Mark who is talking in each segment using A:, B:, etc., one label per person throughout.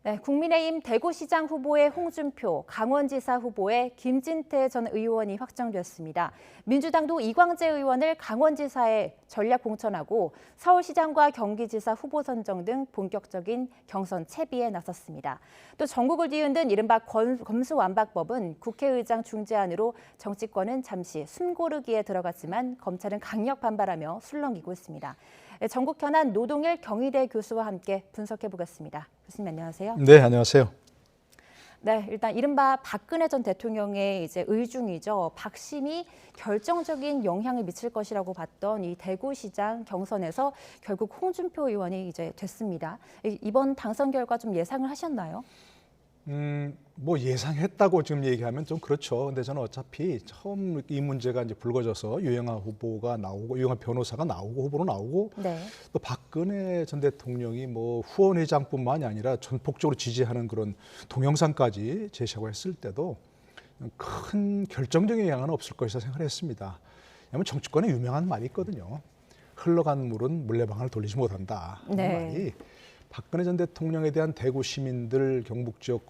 A: 네, 국민의힘 대구시장 후보의 홍준표, 강원지사 후보의 김진태 전 의원이 확정됐습니다. 민주당도 이광재 의원을 강원지사에 전략 공천하고 서울시장과 경기지사 후보 선정 등 본격적인 경선 채비에 나섰습니다. 또 전국을 뒤흔든 이른바 검수완박법은 국회의장 중재안으로 정치권은 잠시 숨고르기에 들어갔지만 검찰은 강력 반발하며 술렁이고 있습니다. 전국 현안 노동일 경희대 교수와 함께 분석해 보겠습니다. 교수님 안녕하세요.
B: 네, 안녕하세요.
A: 네, 일단 이른바 박근혜 전 대통령의 이제 의중이죠. 박심이 결정적인 영향을 미칠 것이라고 봤던 이 대구시장 경선에서 결국 홍준표 의원이 이제 됐습니다. 이번 당선 결과 좀 예상을 하셨나요?
B: 뭐 예상했다고 지금 얘기하면 좀 그렇죠. 근데 저는 어차피 처음 이 문제가 이제 불거져서 유영하 후보가 나오고 유영하 변호사가 나오고 후보로 나오고
A: 네.
B: 또 박근혜 전 대통령이 뭐 후원회장뿐만이 아니라 전폭적으로 지지하는 그런 동영상까지 제시하고 했을 때도 큰 결정적인 영향은 없을 것이라 생각했습니다. 왜냐하면 정치권에 유명한 말이 있거든요. 흘러간 물은 물레방아를 돌리지 못한다.
A: 네.
B: 말이. 박근혜 전 대통령에 대한 대구 시민들, 경북 지역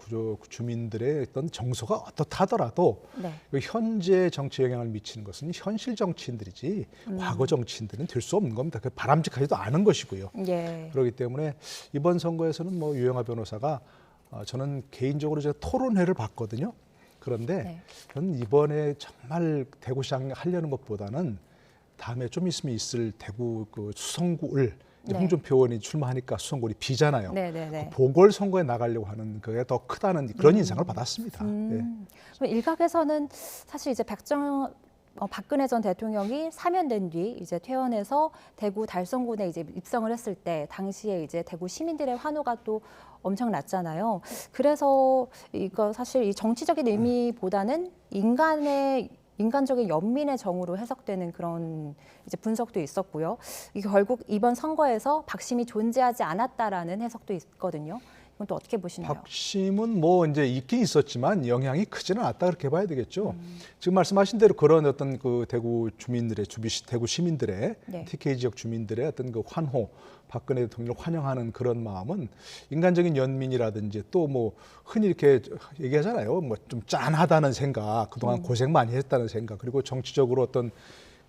B: 주민들의 어떤 정서가 어떻다 하더라도
A: 네.
B: 현재 정치에 영향을 미치는 것은 현실 정치인들이지 과거 정치인들은 될 수 없는 겁니다. 그 바람직하지도 않은 것이고요.
A: 예.
B: 그렇기 때문에 이번 선거에서는 뭐 유영하 변호사가 저는 개인적으로 제가 토론회를 봤거든요. 그런데
A: 네.
B: 저는 이번에 정말 대구시장 하려는 것보다는 다음에 좀 있으면 있을 대구 그 수성구을
A: 네.
B: 홍준표 의원이 출마하니까 수성구이 비잖아요.
A: 네네네.
B: 그 보궐선거에 나가려고 하는 그게 더 크다는 그런 인상을 받았습니다. 예.
A: 일각에서는 사실 이제 박근혜 전 대통령이 사면된 뒤 이제 퇴원해서 대구 달성군에 이제 입성을 했을 때 당시에 이제 대구 시민들의 환호가 또 엄청 났잖아요. 그래서 이거 사실 이 정치적인 의미보다는 인간적인 연민의 정으로 해석되는 그런 이제 분석도 있었고요. 이게 결국 이번 선거에서 박심이 존재하지 않았다라는 해석도 있거든요. 이건 또 어떻게 보시나요?
B: 박심은 뭐 이제 있긴 있었지만 영향이 크지는 않았다 그렇게 봐야 되겠죠. 지금 말씀하신 대로 그런 어떤 그 대구 주민들의 대구 시민들의
A: 네.
B: TK 지역 주민들의 어떤 그 환호, 박근혜 대통령을 환영하는 그런 마음은 인간적인 연민이라든지 또 뭐 흔히 이렇게 얘기하잖아요. 뭐 좀 짠하다는 생각, 그동안 고생 많이 했다는 생각, 그리고 정치적으로 어떤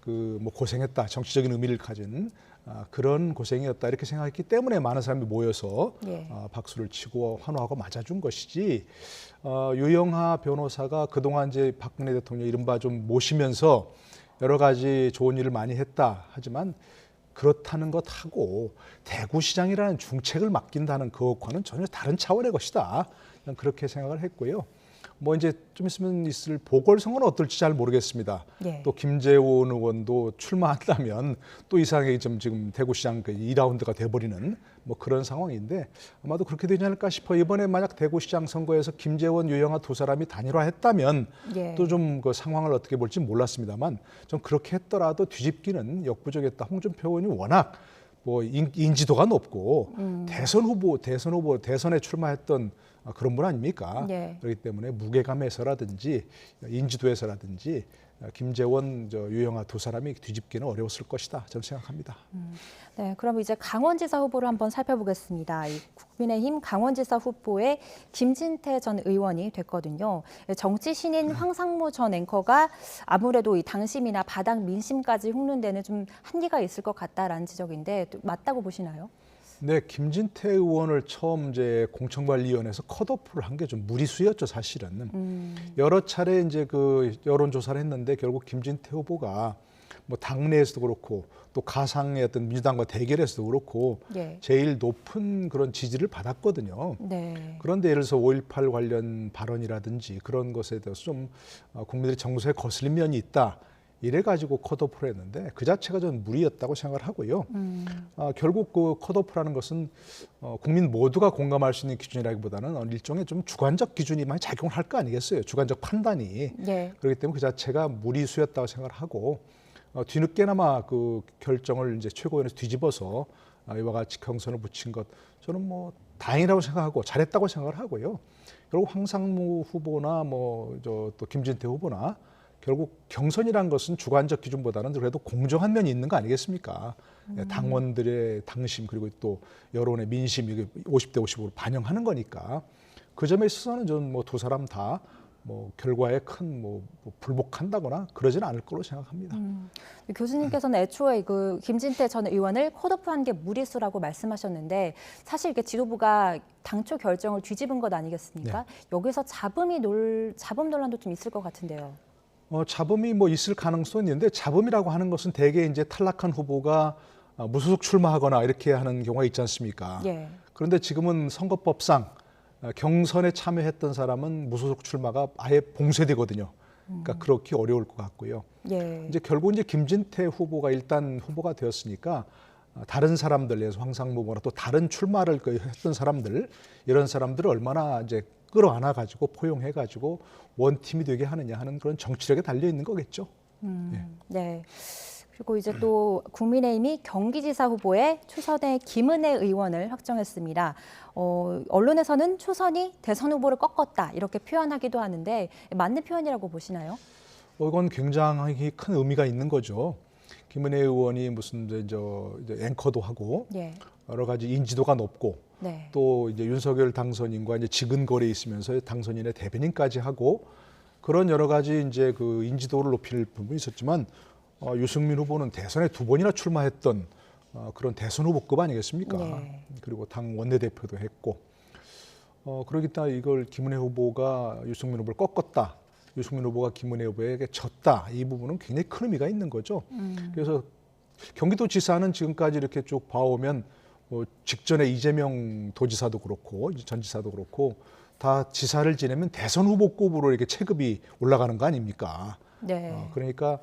B: 그 뭐 고생했다, 정치적인 의미를 가진 그런 고생이었다 이렇게 생각했기 때문에 많은 사람이 모여서
A: 예.
B: 박수를 치고 환호하고 맞아준 것이지 유영하 변호사가 그동안 이제 박근혜 대통령 이른바 좀 모시면서 여러 가지 좋은 일을 많이 했다 하지만 그렇다는 것하고 대구시장이라는 중책을 맡긴다는 그것과는 전혀 다른 차원의 것이다. 그렇게 생각을 했고요. 뭐 이제 좀 있으면 있을 보궐선거는 어떨지 잘 모르겠습니다.
A: 예.
B: 또 김재원 의원도 출마한다면 또 이상하게 좀 지금 대구시장 그 2라운드가 돼버리는 뭐 그런 상황인데 아마도 그렇게 되지 않을까 싶어요. 이번에 만약 대구시장 선거에서 김재원, 유영하 두 사람이 단일화했다면
A: 예.
B: 또 좀 그 상황을 어떻게 볼지 몰랐습니다만 좀 그렇게 했더라도 뒤집기는 역부족했다. 홍준표 의원이 워낙 뭐 인지도가 높고 대선에 출마했던 그런 분 아닙니까?
A: 예.
B: 그렇기 때문에 무게감에서라든지 인지도에서라든지 김재원, 유영하 두 사람이 뒤집기는 어려웠을 것이다. 저는 생각합니다.
A: 네, 그럼 이제 강원지사 후보를 한번 살펴보겠습니다. 이 국민의힘 강원지사 후보의 김진태 전 의원이 됐거든요. 정치 신인 황상무 전 앵커가 아무래도 이 당심이나 바닥 민심까지 흉는 데는 좀 한계가 있을 것 같다라는 지적인데 또 맞다고 보시나요?
B: 네, 김진태 의원을 처음 이제 공천관리위원회에서 컷오프를 한 게 좀 무리수였죠, 사실은. 여러 차례 이제 그 여론조사를 했는데 결국 김진태 후보가 뭐 당내에서도 그렇고 또 가상의 어떤 민주당과 대결에서도 그렇고
A: 예.
B: 제일 높은 그런 지지를 받았거든요.
A: 네.
B: 그런데 예를 들어서 5.18 관련 발언이라든지 그런 것에 대해서 좀 국민들의 정서에 거슬린 면이 있다. 이래가지고 컷오프를 했는데 그 자체가 저는 무리였다고 생각을 하고요. 결국 그 컷오프라는 것은 국민 모두가 공감할 수 있는 기준이라기보다는 일종의 좀 주관적 기준이 많이 작용을 할 거 아니겠어요. 주관적 판단이.
A: 예.
B: 그렇기 때문에 그 자체가 무리수였다고 생각을 하고 뒤늦게나마 그 결정을 이제 최고위원회에서 뒤집어서 이와 같이 경선을 붙인 것 저는 뭐 다행이라고 생각하고 잘했다고 생각을 하고요. 결국 황상무 후보나 또 김진태 후보나 결국 경선이란 것은 주관적 기준보다는 그래도 공정한 면이 있는 거 아니겠습니까? 당원들의 당심 그리고 또 여론의 민심 이게 50대 50으로 반영하는 거니까 그 점에 있어서는 저는 뭐 두 사람 다 뭐 결과에 큰 뭐 불복한다거나 그러지는 않을 거로 생각합니다.
A: 교수님께서는 애초에 그 김진태 전 의원을 컷오프한 게 무리수라고 말씀하셨는데 사실 이게 지도부가 당초 결정을 뒤집은 것 아니겠습니까? 여기서 자금 논란도 좀 있을 것 같은데요.
B: 잡음이 뭐 있을 가능성은 있는데 잡음이라고 하는 것은 대개 이제 탈락한 후보가 무소속 출마하거나 이렇게 하는 경우가 있지 않습니까?
A: 예.
B: 그런데 지금은 선거법상 경선에 참여했던 사람은 무소속 출마가 아예 봉쇄되거든요. 그러니까 그렇게 어려울 것 같고요.
A: 예.
B: 이제 결국 이제 김진태 후보가 일단 후보가 되었으니까 다른 사람들, 예를 황상무 후보나 또 다른 출마를 했던 사람들 이런 사람들을 얼마나 이제 끌어안아 가지고 포용해 가지고 원팀이 되게 하느냐 하는 그런 정치력에 달려 있는 거겠죠.
A: 네. 그리고 이제 또 국민의힘이 경기지사 후보에 초선의 김은혜 의원을 확정했습니다. 언론에서는 초선이 대선 후보를 꺾었다 이렇게 표현하기도 하는데 맞는 표현이라고 보시나요?
B: 이건 굉장히 큰 의미가 있는 거죠. 김은혜 의원이 무슨 이제 앵커도 하고
A: 예.
B: 여러 가지 인지도가 높고
A: 네.
B: 또 이제 윤석열 당선인과 이제 지근거리에 있으면서 당선인의 대변인까지 하고 그런 여러 가지 이제 그 인지도를 높일 부분이 있었지만 유승민 후보는 대선에 2번이나 출마했던 그런 대선 후보급 아니겠습니까?
A: 네.
B: 그리고 당 원내대표도 했고 그러기 때문에 이걸 김은혜 후보가 유승민 후보를 꺾었다. 유승민 후보가 김은혜 후보에게 졌다. 이 부분은 굉장히 큰 의미가 있는 거죠. 그래서 경기도지사는 지금까지 이렇게 쭉 봐오면 직전에 이재명 도지사도 그렇고 전 지사도 그렇고 다 지사를 지내면 대선 후보급으로 이렇게 체급이 올라가는 거 아닙니까?
A: 네.
B: 그러니까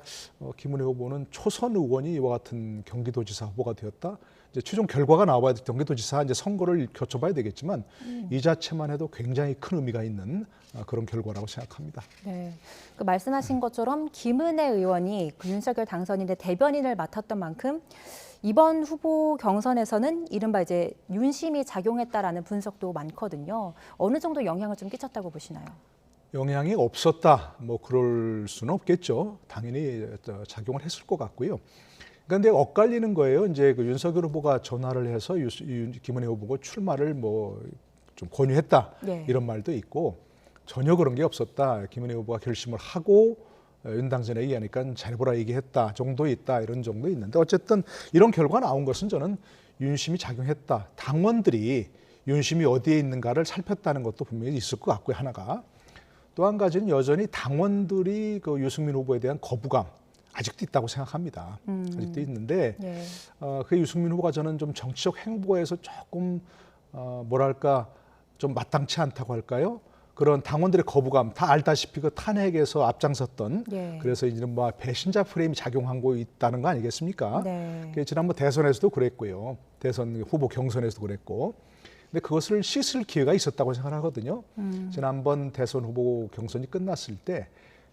B: 김은혜 후보는 초선 의원이 이와 같은 경기도지사 후보가 되었다. 이제 최종 결과가 나와야 경기도지사 이제 선거를 거쳐봐야 되겠지만 이 자체만 해도 굉장히 큰 의미가 있는 그런 결과라고 생각합니다.
A: 네. 그 말씀하신 것처럼 김은혜 의원이 그 윤석열 당선인의 대변인을 맡았던 만큼 이번 후보 경선에서는 이른바 이제 윤심이 작용했다라는 분석도 많거든요. 어느 정도 영향을 좀 끼쳤다고 보시나요?
B: 영향이 없었다. 뭐 그럴 수는 없겠죠. 당연히 작용을 했을 것 같고요. 그런데 엇갈리는 거예요. 이제 그 윤석열 후보가 전화를 해서 김은혜 후보가 출마를 뭐 좀 권유했다.
A: 네.
B: 이런 말도 있고 전혀 그런 게 없었다. 김은혜 후보가 결심을 하고 윤 당선인에 얘기하니까 잘해보라 얘기했다 정도 있다 이런 정도 있는데 어쨌든 이런 결과 나온 것은 저는 윤심이 작용했다. 당원들이 윤심이 어디에 있는가를 살폈다는 것도 분명히 있을 것 같고요. 하나가. 또 한 가지는 여전히 당원들이 그 유승민 후보에 대한 거부감 아직도 있다고 생각합니다. 아직도 있는데
A: 예.
B: 그 유승민 후보가 저는 좀 정치적 행보에서 조금 뭐랄까 좀 마땅치 않다고 할까요? 그런 당원들의 거부감 다 알다시피 그 탄핵에서 앞장섰던
A: 예.
B: 그래서 이른바 배신자 프레임이 작용한 거 있다는 거 아니겠습니까?
A: 네.
B: 지난번 대선에서도 그랬고요. 대선 후보 경선에서도 그랬고. 근데 그것을 씻을 기회가 있었다고 생각하거든요. 지난번 대선 후보 경선이 끝났을 때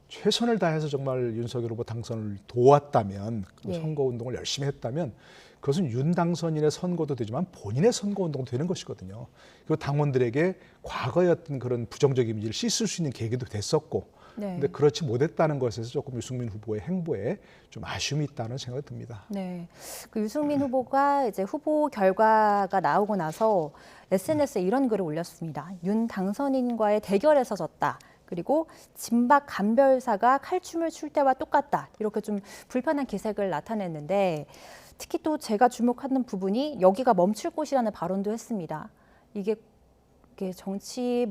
B: 최선을 다해서 정말 윤석열 후보 당선을 도왔다면
A: 예.
B: 선거운동을 열심히 했다면 그것은 윤 당선인의 선거도 되지만 본인의 선거운동도 되는 것이거든요. 그리고 당원들에게 과거의 어떤 그런 부정적 이미지를 씻을 수 있는 계기도 됐었고
A: 네.
B: 근데 그렇지 못했다는 것에서 조금 유승민 후보의 행보에 좀 아쉬움이 있다는 생각이 듭니다.
A: 네. 그 유승민 후보가 이제 후보 결과가 나오고 나서 SNS에 이런 글을 올렸습니다. 윤 당선인과의 대결에서 졌다. 그리고 진박 감별사가 칼춤을 출 때와 똑같다. 이렇게 좀 불편한 기색을 나타냈는데 특히 또 제가 주목하는 부분이 여기가 멈출 곳이라는 발언도 했습니다. 이게 정치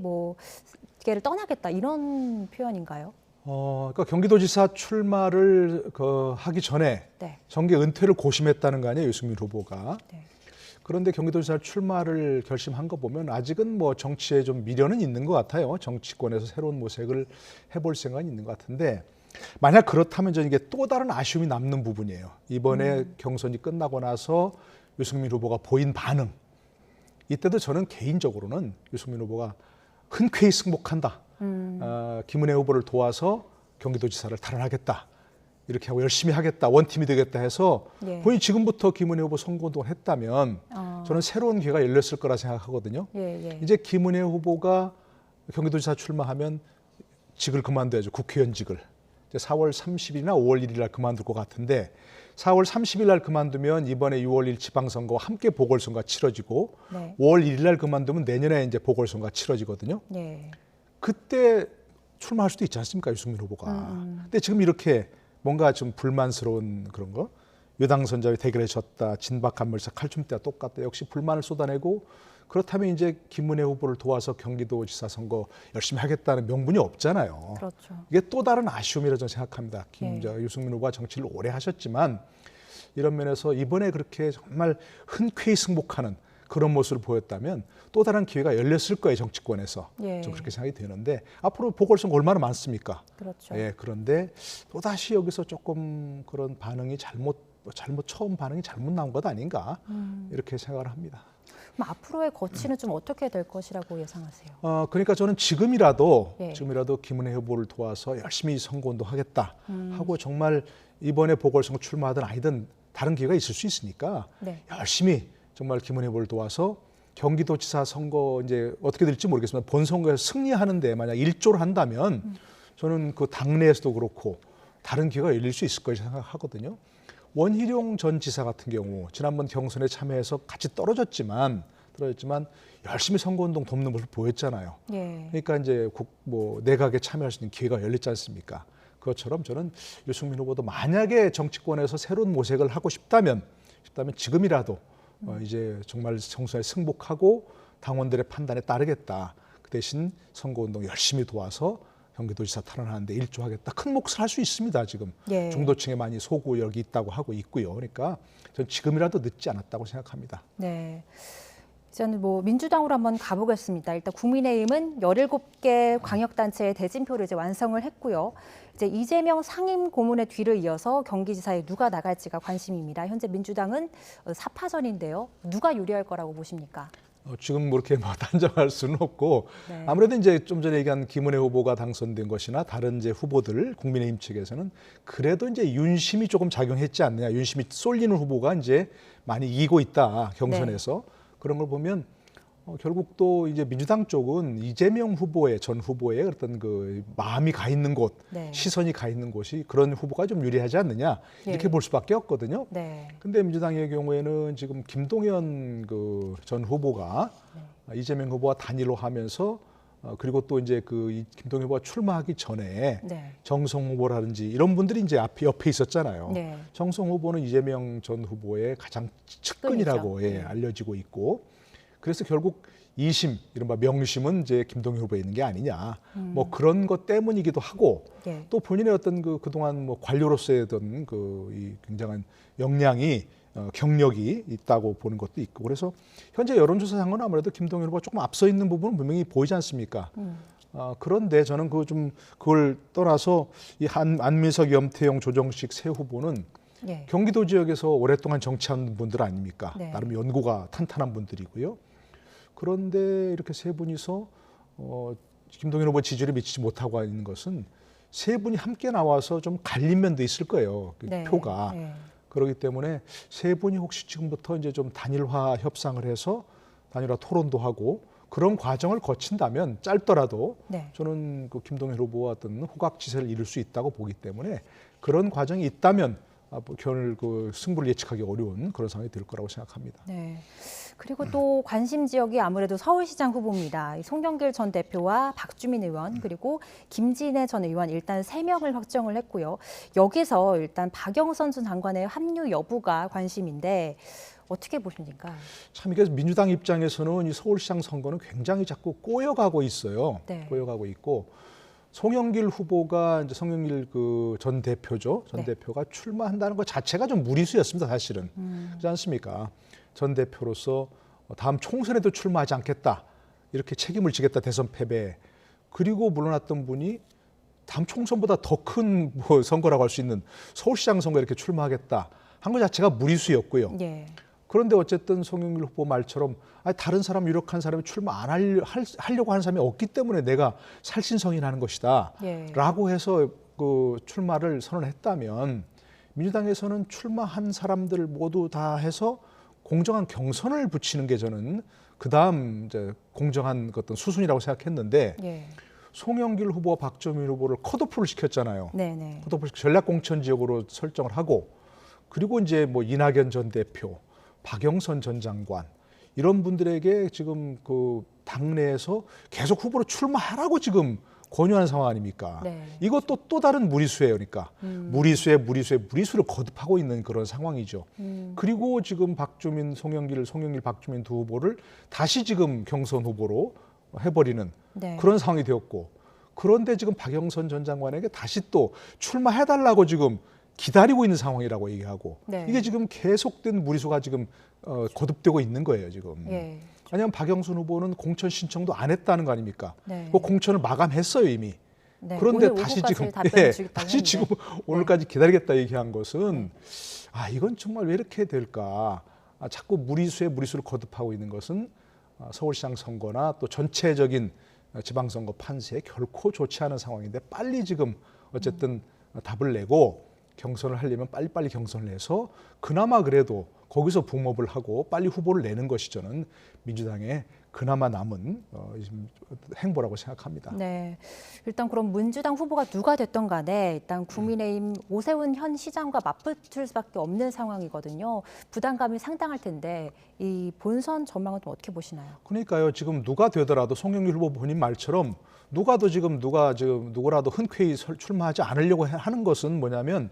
A: 계를 떠나겠다 이런 표현인가요?
B: 그러니까 경기도지사 출마를 하기 전에
A: 네.
B: 정계 은퇴를 고심했다는 거 아니에요, 유승민 후보가.
A: 네.
B: 그런데 경기도지사 출마를 결심한 거 보면 아직은 뭐 정치에 좀 미련은 있는 것 같아요. 정치권에서 새로운 모색을 해볼 생각이 있는 것 같은데 만약 그렇다면 저는 이게 또 다른 아쉬움이 남는 부분이에요. 이번에 경선이 끝나고 나서 유승민 후보가 보인 반응. 이때도 저는 개인적으로는 유승민 후보가 흔쾌히 승복한다. 김은혜 후보를 도와서 경기도지사를 탈환하겠다. 이렇게 하고 열심히 하겠다. 원팀이 되겠다 해서
A: 예.
B: 본인이 지금부터 김은혜 후보 선거운동을 했다면 저는 새로운 기회가 열렸을 거라 생각하거든요.
A: 예.
B: 이제 김은혜 후보가 경기도지사 출마하면 직을 그만둬야죠. 국회의원직을. 이제 4월 30일이나 5월 1일 날 그만둘 것 같은데 4월 30일 날 그만두면 이번에 6월 1일 지방선거와 함께 보궐선거가 치러지고
A: 네.
B: 5월 1일 날 그만두면 내년에 이제 보궐선거가 치러지거든요.
A: 네.
B: 그때 출마할 수도 있지 않습니까, 유승민 후보가. 근데 지금 이렇게 뭔가 좀 불만스러운 그런 거, 여당선자의 대결에 졌다, 진박한 물사 칼춤대와 똑같다, 역시 불만을 쏟아내고 그렇다면 이제 김은혜 후보를 도와서 경기도지사 선거 열심히 하겠다는 명분이 없잖아요.
A: 그렇죠.
B: 이게 또 다른 아쉬움이라고 저는 생각합니다.
A: 네.
B: 유승민 후보가 정치를 오래 하셨지만 이런 면에서 이번에 그렇게 정말 흔쾌히 승복하는 그런 모습을 보였다면 또 다른 기회가 열렸을 거예요, 정치권에서.
A: 예.
B: 좀 그렇게 생각이 되는데 앞으로 보궐선거 얼마나 많습니까?
A: 그렇죠.
B: 예, 그런데 또다시 여기서 조금 그런 반응이 처음 반응이 잘못 나온 것 아닌가 이렇게 생각을 합니다.
A: 그럼 앞으로의 거치는 좀 어떻게 될 것이라고 예상하세요?
B: 그러니까 저는 지금이라도
A: 예.
B: 김은혜 후보를 도와서 열심히 선거운동 하겠다 하고 정말 이번에 보궐선거 출마하든 아니든 다른 기회가 있을 수 있으니까
A: 네.
B: 열심히 정말 김은혜 후보를 도와서 경기도지사 선거 이제 어떻게 될지 모르겠지만 본선거에서 승리하는데 만약 일조를 한다면 저는 그 당내에서도 그렇고 다른 기회가 열릴 수 있을 거라고 생각하거든요. 원희룡 전 지사 같은 경우 지난번 경선에 참여해서 같이 떨어졌지만 열심히 선거운동 돕는 모습을 보였잖아요.
A: 예.
B: 그러니까 이제 내각에 참여할 수 있는 기회가 열렸지 않습니까? 그것처럼 저는 유승민 후보도 만약에 정치권에서 새로운 모색을 하고 싶다면 지금이라도 이제 정말 정선에 승복하고 당원들의 판단에 따르겠다. 그 대신 선거운동 열심히 도와서 경기도지사 탈환하는데 일조하겠다. 큰 몫을 할 수 있습니다. 지금
A: 예.
B: 중도층에 많이 소구력이 있다고 하고 있고요. 그러니까 저는 지금이라도 늦지 않았다고 생각합니다.
A: 네. 저는 민주당으로 한번 가보겠습니다. 일단 국민의힘은 17개 광역단체의 대진표를 이제 완성을 했고요. 이제 이재명 상임 고문의 뒤를 이어서 경기지사에 누가 나갈지가 관심입니다. 현재 민주당은 4파전인데요. 누가 유리할 거라고 보십니까?
B: 지금 그렇게 단정할 수는 없고
A: 네.
B: 아무래도 이제 좀 전에 얘기한 김은혜 후보가 당선된 것이나 다른 이제 후보들 국민의힘 측에서는 그래도 이제 윤심이 조금 작용했지 않느냐, 윤심이 쏠리는 후보가 이제 많이 이기고 있다 경선에서. 네. 그런 걸 보면 결국 또 이제 민주당 쪽은 이재명 후보의 전 후보의 어떤 그 마음이 가 있는 곳,
A: 네.
B: 시선이 가 있는 곳이 그런 후보가 좀 유리하지 않느냐 이렇게 볼 수밖에 없거든요.
A: 네.
B: 근데 민주당의 경우에는 지금 김동연 그 전 후보가 이재명 후보와 단일로 하면서 그리고 또 이제 그 김동연 후보가 출마하기 전에
A: 네.
B: 정성 후보라든지 이런 분들이 이제 옆에 있었잖아요.
A: 네.
B: 정성 후보는 이재명 전 후보의 가장 측근이라고 알려지고 있고, 그래서 결국 2심, 이른바 명심은 이제 김동연 후보에 있는 게 아니냐, 그런 것 때문이기도 하고, 또 본인의 어떤 그동안 관료로서의 어떤 이 굉장한 역량이 경력이 있다고 보는 것도 있고, 그래서 현재 여론조사상은 아무래도 김동연 후보가 조금 앞서 있는 부분은 분명히 보이지 않습니까? 그런데 저는 그걸 떠나서 이 안민석, 염태영, 조정식 세 후보는 경기도 지역에서 오랫동안 정치한 분들 아닙니까?
A: 네.
B: 나름 연고가 탄탄한 분들이고요. 그런데 이렇게 세 분이서 김동연 후보 지지율에 미치지 못하고 있는 것은 세 분이 함께 나와서 좀 갈린 면도 있을 거예요.
A: 네.
B: 표가.
A: 네.
B: 그렇기 때문에 세 분이 혹시 지금부터 이제 좀 단일화 협상을 해서 단일화 토론도 하고 그런 과정을 거친다면 짧더라도 저는 그 김동연 후보와 어떤 호각지세를 이룰 수 있다고 보기 때문에 그런 과정이 있다면 결 승부를 예측하기 어려운 그런 상황이 될 거라고 생각합니다.
A: 네. 그리고 또 관심 지역이 아무래도 서울시장 후보입니다. 송영길 전 대표와 박주민 의원 그리고 김진애 전 의원 일단 3명을 확정을 했고요. 여기서 일단 박영선 전 장관의 합류 여부가 관심인데 어떻게 보십니까?
B: 참 이게 민주당 입장에서는 이 서울시장 선거는 굉장히 자꾸 꼬여가고 있어요.
A: 네.
B: 꼬여가고 있고 송영길 후보가 이제 송영길 그 전 대표죠. 전 대표가 출마한다는 것 자체가 좀 무리수였습니다, 사실은. 그렇지 않습니까? 전 대표로서 다음 총선에도 출마하지 않겠다. 이렇게 책임을 지겠다, 대선 패배. 그리고 물러났던 분이 다음 총선보다 더 큰 선거라고 할 수 있는 서울시장 선거에 이렇게 출마하겠다 한 것 자체가 무리수였고요. 그런데 어쨌든 송영길 후보 말처럼 다른 사람, 유력한 사람이 출마 안 하려고 하는 사람이 없기 때문에 내가 살신성인하는 것이다. 라고 해서 그 출마를 선언했다면 민주당에서는 출마한 사람들 모두 다 해서 공정한 경선을 붙이는 게 저는 그다음 이제 공정한 어떤 수순이라고 생각했는데 송영길 후보와 박주민 후보를 컷오프를 시켰잖아요.
A: 네네.
B: 컷오프 전략 공천 지역으로 설정을 하고 그리고 이제 뭐 이낙연 전 대표, 박영선 전 장관 이런 분들에게 지금 그 당내에서 계속 후보로 출마하라고 지금 권유하는 상황 아닙니까?
A: 네.
B: 이것도 또 다른 무리수예요. 그러니까 무리수를 거듭하고 있는 그런 상황이죠. 그리고 지금 송영길, 박주민 두 후보를 다시 지금 경선 후보로 해버리는
A: 네.
B: 그런 상황이 되었고 그런데 지금 박영선 전 장관에게 다시 또 출마해달라고 지금 기다리고 있는 상황이라고 얘기하고
A: 네.
B: 이게 지금 계속된 무리수가 지금 거듭되고 있는 거예요. 지금.
A: 예.
B: 왜냐하면 박영선 후보는 공천 신청도 안 했다는 거 아닙니까?
A: 네.
B: 그 공천을 마감했어요 이미.
A: 네.
B: 그런데
A: 오늘
B: 다시
A: 오후까지
B: 지금
A: 답변을 주겠다고
B: 다시
A: 했는데.
B: 지금 오늘까지 기다리겠다 얘기한 것은 이건 정말 왜 이렇게 될까? 자꾸 무리수를 거듭하고 있는 것은 서울시장 선거나 또 전체적인 지방선거 판세에 결코 좋지 않은 상황인데 빨리 지금 어쨌든 답을 내고 경선을 하려면 빨리빨리 경선을 해서 그나마 그래도 거기서 붕업을 하고 빨리 후보를 내는 것이 저는 민주당의 그나마 남은 행보라고 생각합니다.
A: 네, 일단 그럼 민주당 후보가 누가 됐던 간에 일단 국민의힘 오세훈 현 시장과 맞붙을 수밖에 없는 상황이거든요. 부담감이 상당할 텐데 이 본선 전망은 좀 어떻게 보시나요?
B: 그러니까요. 지금 누가 되더라도 송영길 후보 본인 말처럼 누구라도 흔쾌히 출마하지 않으려고 하는 것은 뭐냐면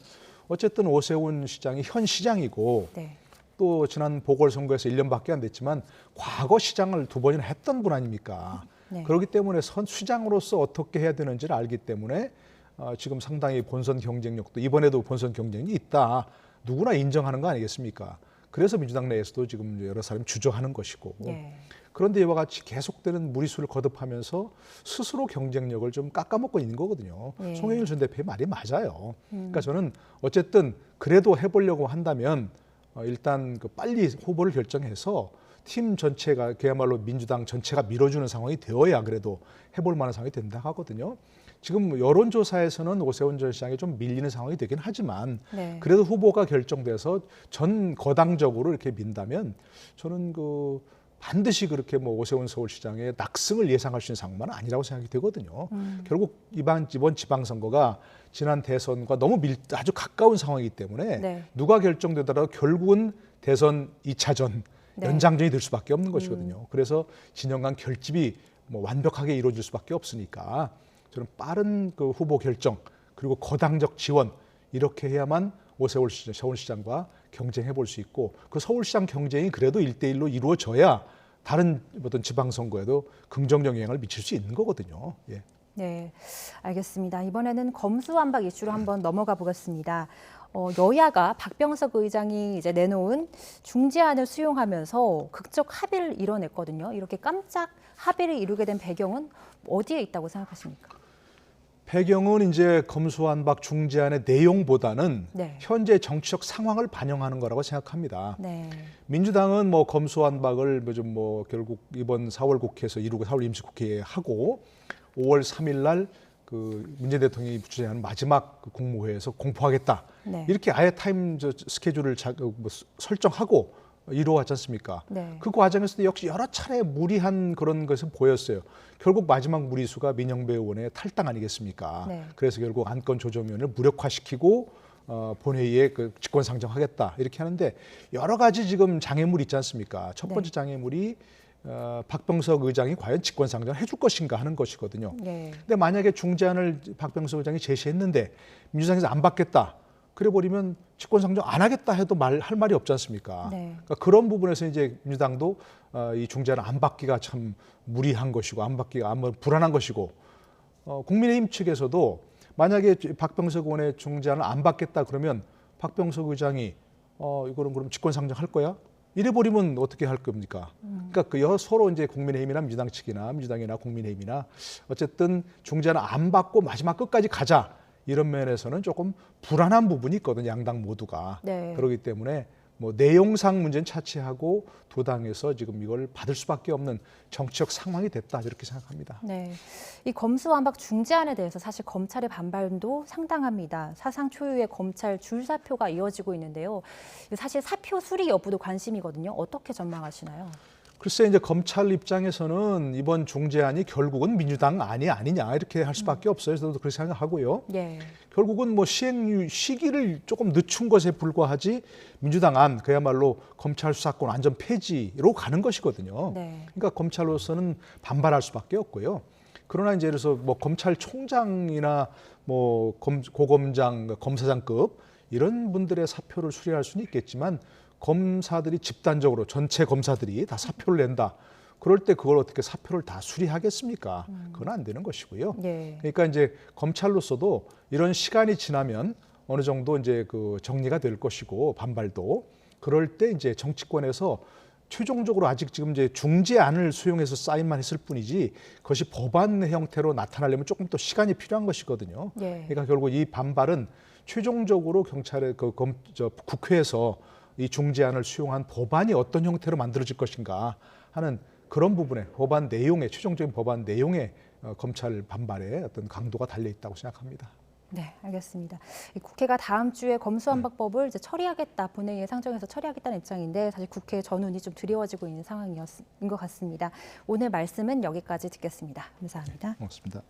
B: 어쨌든 오세훈 시장이 현 시장이고
A: 네.
B: 또 지난 보궐선거에서 1년밖에 안 됐지만 과거 시장을 2번이나 했던 분 아닙니까?
A: 네.
B: 그렇기 때문에 시장으로서 어떻게 해야 되는지를 알기 때문에 지금 상당히 본선 경쟁력도 이번에도 본선 경쟁이 있다. 누구나 인정하는 거 아니겠습니까? 그래서 민주당 내에서도 지금 여러 사람이 주저하는 것이고
A: 예.
B: 그런데 이와 같이 계속되는 무리수를 거듭하면서 스스로 경쟁력을 좀 깎아먹고 있는 거거든요.
A: 예.
B: 송영길 전 대표의 말이 맞아요. 그러니까 저는 어쨌든 그래도 해보려고 한다면 일단 빨리 후보를 결정해서 팀 전체가 그야말로 민주당 전체가 밀어주는 상황이 되어야 그래도 해볼 만한 상황이 된다 하거든요. 지금 여론조사에서는 오세훈 전 시장이 좀 밀리는 상황이 되긴 하지만
A: 네.
B: 그래도 후보가 결정돼서 전 거당적으로 이렇게 민다면 저는 반드시 그렇게 오세훈 서울시장의 낙승을 예상할 수 있는 상황은 아니라고 생각이 되거든요. 결국 이번 지방선거가 지난 대선과 너무 아주 가까운 상황이기 때문에
A: 네.
B: 누가 결정되더라도 결국은 대선 2차전
A: 네.
B: 연장전이 될 수밖에 없는 것이거든요. 그래서 진영 간 결집이 완벽하게 이루어질 수밖에 없으니까 저는 빠른 후보 결정 그리고 거당적 지원 이렇게 해야만 서울시장과 경쟁해 볼 수 있고 그 서울시장 경쟁이 그래도 1대1로 이루어져야 다른 어떤 지방선거에도 긍정적 영향을 미칠 수 있는 거거든요. 예.
A: 네, 알겠습니다. 이번에는 검수완박 이슈로 한번 넘어가 보겠습니다. 여야가 박병석 의장이 이제 내놓은 중재안을 수용하면서 극적 합의를 이뤄냈거든요. 이렇게 깜짝 합의를 이루게 된 배경은 어디에 있다고 생각하십니까?
B: 배경은 이제 검수완박 중재안의 내용보다는
A: 네.
B: 현재 정치적 상황을 반영하는 거라고 생각합니다.
A: 네.
B: 민주당은 검수완박을 결국 이번 4월 국회에서 이루고 4월 임시국회에 하고 5월 3일 날 문재인 대통령이 주재하는 마지막 국무회에서 공포하겠다.
A: 네.
B: 이렇게 아예 타임 스케줄을 설정하고 이루어왔지 않습니까?
A: 네.
B: 그 과정에서도 역시 여러 차례 무리한 그런 것을 보였어요. 결국 마지막 무리수가 민영배 의원의 탈당 아니겠습니까?
A: 네.
B: 그래서 결국 안건조정위원회를 무력화시키고 본회의에 직권상정하겠다 이렇게 하는데 여러 가지 지금 장애물이 있지 않습니까? 첫 번째 장애물이 박병석 의장이 과연 직권상정을 해줄 것인가 하는 것이거든요.
A: 네.
B: 근데 만약에 중재안을 박병석 의장이 제시했는데 민주당에서 안 받겠다. 그래 버리면 직권상정 안 하겠다 해도 할 말이 없지 않습니까?
A: 네.
B: 그러니까 그런 부분에서 이제 민주당도 이 중재안을 안 받기가 참 무리한 것이고 안 받기가 불안한 것이고 국민의힘 측에서도 만약에 박병석 의원의 중재안을 안 받겠다 그러면 박병석 의장이 이거는 그럼 직권상정할 거야? 이래 버리면 어떻게 할 겁니까? 그러니까 서로 이제 국민의힘이나 민주당 측이나 민주당이나 국민의힘이나 어쨌든 중재안을 안 받고 마지막 끝까지 가자. 이런 면에서는 조금 불안한 부분이 있거든요. 양당 모두가.
A: 네.
B: 그렇기 때문에 내용상 문제는 차치하고 두 당에서 지금 이걸 받을 수밖에 없는 정치적 상황이 됐다 이렇게 생각합니다.
A: 네, 이 검수완박 중재안에 대해서 사실 검찰의 반발도 상당합니다. 사상 초유의 검찰 줄사표가 이어지고 있는데요. 사실 사표 수리 여부도 관심이거든요. 어떻게 전망하시나요?
B: 글쎄 이제 검찰 입장에서는 이번 중재안이 결국은 민주당 안이 아니냐 이렇게 할 수밖에 없어요. 저도 그렇게 생각하고요.
A: 예.
B: 결국은 뭐 시행 시기를 조금 늦춘 것에 불과하지 민주당 안 그야말로 검찰 수사권 완전 폐지로 가는 것이거든요.
A: 네.
B: 그러니까 검찰로서는 반발할 수밖에 없고요. 그러나 이제 그래서 뭐 검찰총장이나 뭐 고검장, 검사장급 이런 분들의 사표를 수리할 수는 있겠지만 검사들이 집단적으로 전체 검사들이 다 사표를 낸다. 그럴 때 그걸 어떻게 사표를 다 수리하겠습니까? 그건 안 되는 것이고요.
A: 예.
B: 그러니까 이제 검찰로서도 이런 시간이 지나면 어느 정도 이제 그 정리가 될 것이고 반발도 그럴 때 이제 정치권에서 최종적으로 아직 지금 이제 중재안을 수용해서 사인만 했을 뿐이지 그것이 법안 형태로 나타나려면 조금 더 시간이 필요한 것이거든요.
A: 예.
B: 그러니까 결국 이 반발은 최종적으로 경찰의 국회에서 이 중재안을 수용한 법안이 어떤 형태로 만들어질 것인가 하는 그런 부분에 법안 내용에 최종적인 법안 내용에 검찰 반발의 어떤 강도가 달려 있다고 생각합니다.
A: 네, 알겠습니다. 이 국회가 다음 주에 검수완박법을 이제 처리하겠다, 본회의에 상정해서 처리하겠다는 입장인데 사실 국회 전운이 좀 드리워지고 있는 상황인 것 같습니다. 오늘 말씀은 여기까지 듣겠습니다. 감사합니다.
B: 고맙습니다.